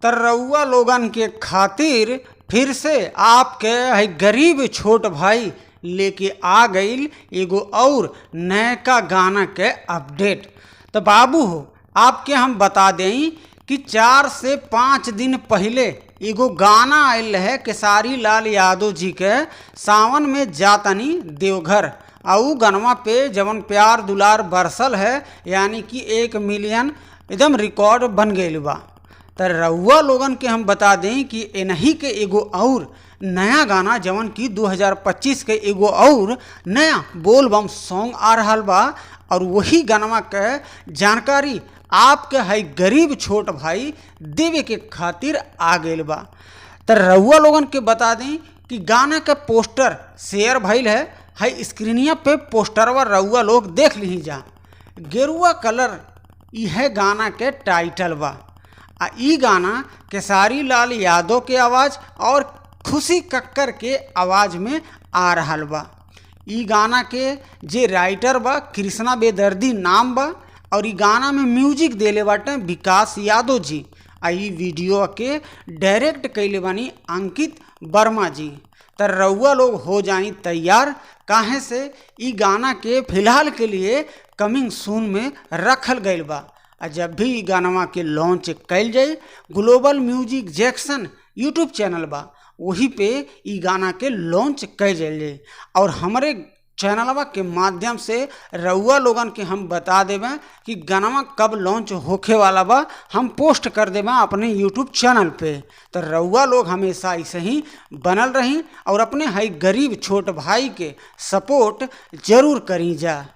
त रउआ लोगन के खातिर फिर से आपके है गरीब छोट भाई लेके आ गईल एगो और नयका गाना के अपडेट। तो बाबू हो आपके हम बता दें कि 4 से 5 दिन पहले एगो गाना आयल है केसारी लाल यादव जी के सावन में जातनी देवघर। आउ गनवा पे जवन प्यार दुलार बरसल है यानी कि 1 मिलियन एकदम रिकॉर्ड बन गईल बा। तो रउआ लोगन के हम बता दें कि इन्हीं के एगो और नया गाना जवन कि 2025 के एगो और नया बोलबम सॉन्ग आ रहा बा और वही गानवा के जानकारी आपके है गरीब छोट भाई देवे के खातिर आ गईल बा। तो रउआ लोगन के बता दें कि गाना के पोस्टर शेयर भइल है स्क्रीनिया पे पोस्टरवा रउआ लोग देख ली जा। गेरुआ कलर यह गाना के टाइटल बा। ई गाना केसारी लाल यादव के आवाज़ और खुशी कक्कर के आवाज़ में आ रहा बा। ई गाना के जे राइटर बा कृष्णा बेदर्दी नाम बा और ई गाना में म्यूजिक देले बाटे विकास यादव जी। ई वीडियो के डायरेक्ट कैले बानी अंकित वर्मा जी। तो रउआ लोग हो जाई तैयार काहे से ई गाना के फिलहाल के लिए कमिंग सून में रखल गईल बा। जब भी गानवा के लॉन्च कैल जाए global music Jackson YouTube channel बा वही पे ई गाना के लॉन्च कैल जाए और हमारे चैनलवा के माध्यम से रउआ लोगन के हम बता देबे कि गानवा कब लॉन्च होखे वाला बा हम पोस्ट कर देबे अपने यूट्यूब चैनल पे। तो रउआ लोग हमेशा ऐसे ही बनल रही और अपने है गरीब छोट भाई के सपोर्ट जरूर करी जा।